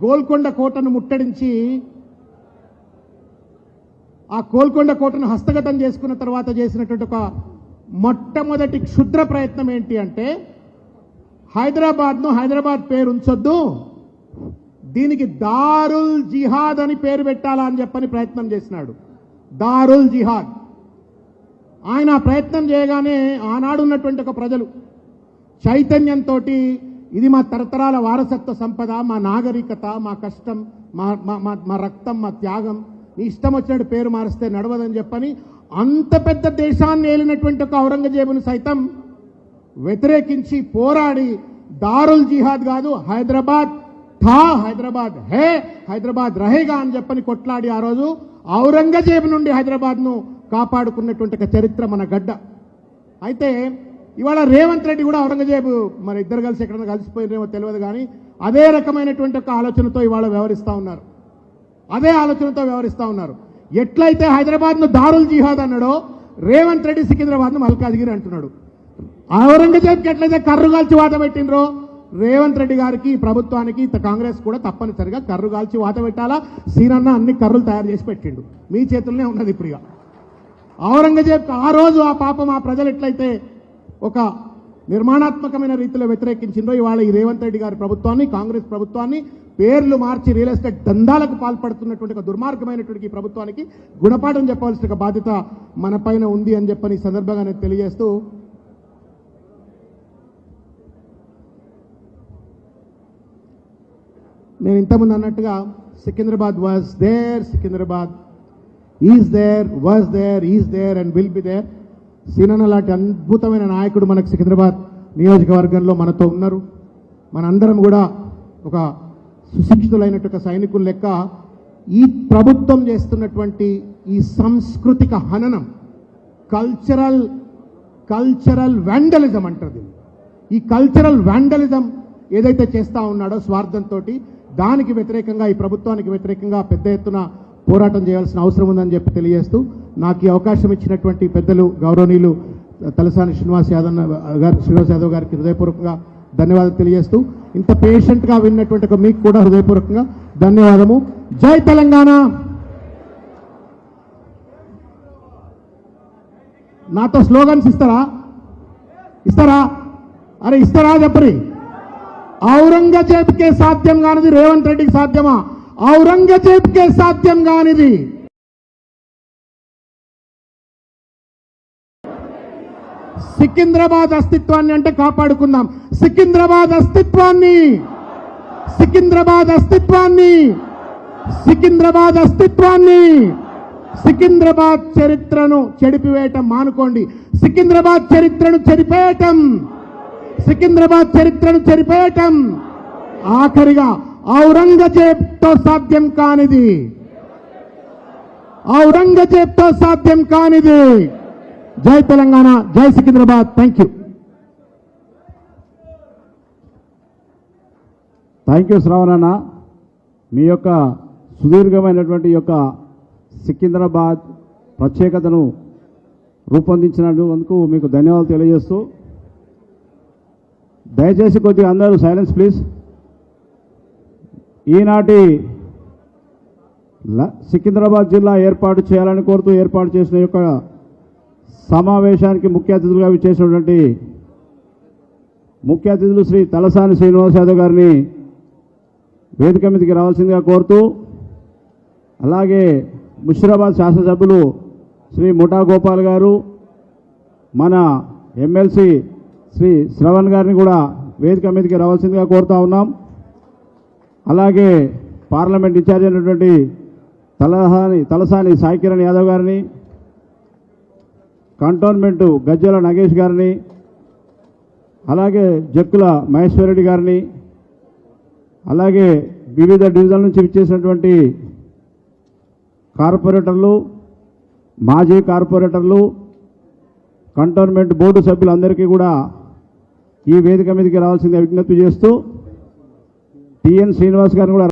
గోల్కొండ కోటను ముట్టడించి ఆ గోల్కొండ కోటను హస్తగతం చేసుకున్న తర్వాత చేసినటువంటి ఒక మొట్టమొదటి క్షుద్ర ప్రయత్నం ఏంటి అంటే హైదరాబాద్ పేరు ఉంచొద్దు, దీనికి దారుల్ జిహాద్ అని పేరు పెట్టాలా అని చెప్పని ప్రయత్నం చేసినాడు. దారుల్ జిహాద్. ఆయన ప్రయత్నం చేయగానే ఆనాడు ఉన్నటువంటి ఒక ప్రజలు చైతన్యంతో ఇది మా తరతరాల వారసత్వ సంపద, మా నాగరికత, మా కష్టం, మా రక్తం, మా త్యాగం, నీ ఇష్టం వచ్చినట్టు పేరు మారిస్తే నడవదని చెప్పని అంత పెద్ద దేశాన్ని ఏలినటువంటి ఒక ఔరంగజేబును సైతం వ్యతిరేకించి పోరాడి దారుల్ జిహాద్ కాదు, హైదరాబాద్ హే, హైదరాబాద్ రహేగా అని చెప్పని కొట్లాడి ఆ రోజు ఔరంగజేబు నుండి హైదరాబాద్ను కాపాడుకున్నటువంటి ఒక చరిత్ర మన గడ్డ. అయితే ఇవాళ రేవంత్ రెడ్డి కూడా ఔరంగజేబు మరి ఇద్దరు కలిసి ఎక్కడైనా కలిసిపోయినేమో తెలియదు, కానీ అదే రకమైనటువంటి ఒక ఆలోచనతో ఇవాళ వ్యవహరిస్తూ ఉన్నారు. ఎట్లయితే హైదరాబాద్ను దారుల్ జిహాద్ అన్నాడో రేవంత్ రెడ్డి సికింద్రాబాద్ను మల్కాజ్గిరి అంటున్నాడు. ఔరంగజేబ్కి ఎట్లయితే కర్రుగాల్చి వాత పెట్టినరో రేవంత్ రెడ్డి గారికి, ప్రభుత్వానికి, కాంగ్రెస్ కూడా తప్పనిసరిగా కర్రుగాల్చి వాత పెట్టాలా. సీనన్న అన్ని కర్రులు తయారు చేసి పెట్టిండు, మీ చేతుల్లోనే ఉన్నది ఇప్పుడు. ఔరంగజేబ్ ఆ రోజు ఆ పాపం ఆ ప్రజలు ఎట్లయితే ఒక నిర్మాణాత్మకమైన రీతిలో వ్యతిరేకించిందో ఇవాళ ఈ రేవంత్ రెడ్డి గారి ప్రభుత్వాన్ని, కాంగ్రెస్ ప్రభుత్వాన్ని పేర్లు మార్చి రియల్ ఎస్టేట్ దందాలకు పాల్పడుతున్నటువంటి ఒక దుర్మార్గమైనటువంటి ఈ ప్రభుత్వానికి గుణపాఠం చెప్పవలసిన బాధ్యత మన పైన ఉంది అని చెప్పని ఈ సందర్భంగా నేను తెలియజేస్తూ, నేను ఇంతకుముందు అన్నట్టుగా Secunderabad was there, Secunderabad is there, was there, is there and will be there. సీనన్న లాంటి అద్భుతమైన నాయకుడు మనకు సికింద్రాబాద్ నియోజకవర్గంలో మనతో ఉన్నారు. మనందరం కూడా ఒక సుశిక్షితులైనటువంటి సైనికుల లెక్క ఈ ప్రభుత్వం చేస్తున్నటువంటి ఈ సాంస్కృతిక హననం, కల్చరల్ వ్యాండలిజం అంటారు. ఈ కల్చరల్ వ్యాండలిజం ఏదైతే చేస్తూ ఉన్నాడో స్వార్థంతో, దానికి వ్యతిరేకంగా, ఈ ప్రభుత్వానికి వ్యతిరేకంగా పెద్ద ఎత్తున పోరాటం చేయాల్సిన అవసరం ఉందని చెప్పి తెలియజేస్తూ, నాకు ఈ అవకాశం ఇచ్చినటువంటి పెద్దలు గౌరవనీయులు తలసాని శ్రీనివాస్ యాదవ్ గారికి హృదయపూర్వకంగా ధన్యవాదాలు తెలియజేస్తూ, ఇంత పేషెంట్గా విన్నటువంటి మీకు కూడా హృదయపూర్వకంగా ధన్యవాదము. జై తెలంగాణ. నాతో స్లోగన్స్ ఇస్తారా? అరే ఇస్తారా చెప్పరి. ఔరంగజేబ్కే సాధ్యం కానిది రేవంత్ రెడ్డికి సాధ్యమా? ఔరంగజేబ్కే సాధ్యం కానిది సికింద్రాబాద్ అస్తిత్వాన్ని అంటే కాపాడుకుందాం. సికింద్రాబాద్ అస్తిత్వాన్ని సికింద్రాబాద్ చరిత్రను చెడిపివేయటం మానుకోండి. సికింద్రాబాద్ చరిత్రను చెరిపేయటం ఆఖరిగా ఔరంగజేబ్తో సాధ్యం కానిది. జై తెలంగాణ, జై సికింద్రాబాద్. థ్యాంక్ యూ శ్రావణన్న. మీ యొక్క సుదీర్ఘమైనటువంటి యొక్క సికింద్రాబాద్ ప్రత్యేకతను రూపొందించినందుకు మీకు ధన్యవాదాలు తెలియజేస్తూ, దయచేసి కొద్దిగా అందరూ సైలెన్స్ ప్లీజ్. ఈనాటి సికింద్రాబాద్ జిల్లా ఏర్పాటు చేయాలని కోరుతూ ఏర్పాటు చేసిన యొక్క సమావేశానికి ముఖ్య అతిథులుగా విచ్చేసినటువంటి ముఖ్య అతిథులు శ్రీ తలసాని శ్రీనివాస్ యాదవ్ గారిని వేదిక మీదకి రావాల్సిందిగా కోరుతూ, అలాగే ముషిరాబాద్ శాసనసభ్యులు శ్రీ ముఠా గోపాల్ గారు, మన ఎమ్మెల్సీ శ్రీ శ్రవణ్ గారిని కూడా వేదిక మీదకి రావాల్సిందిగా కోరుతా ఉన్నాం. అలాగే పార్లమెంట్ ఇన్ఛార్జ్ అయినటువంటి తలసాని సాయికిరణ్ యాదవ్ గారిని, కంటోన్మెంటు గజ్జల నగేష్ గారిని, అలాగే జక్కుల మహేశ్వరరెడ్డి గారిని, అలాగే వివిధ డివిజన్ల నుంచి విచ్చేసినటువంటి కార్పొరేటర్లు, మాజీ కార్పొరేటర్లు, కంటోన్మెంట్ బోర్డు సభ్యులందరికీ కూడా ఈ వేదిక మీదకి రావాల్సిందిగా విజ్ఞప్తి చేస్తూ టిఎన్ శ్రీనివాస్ గారిని కూడా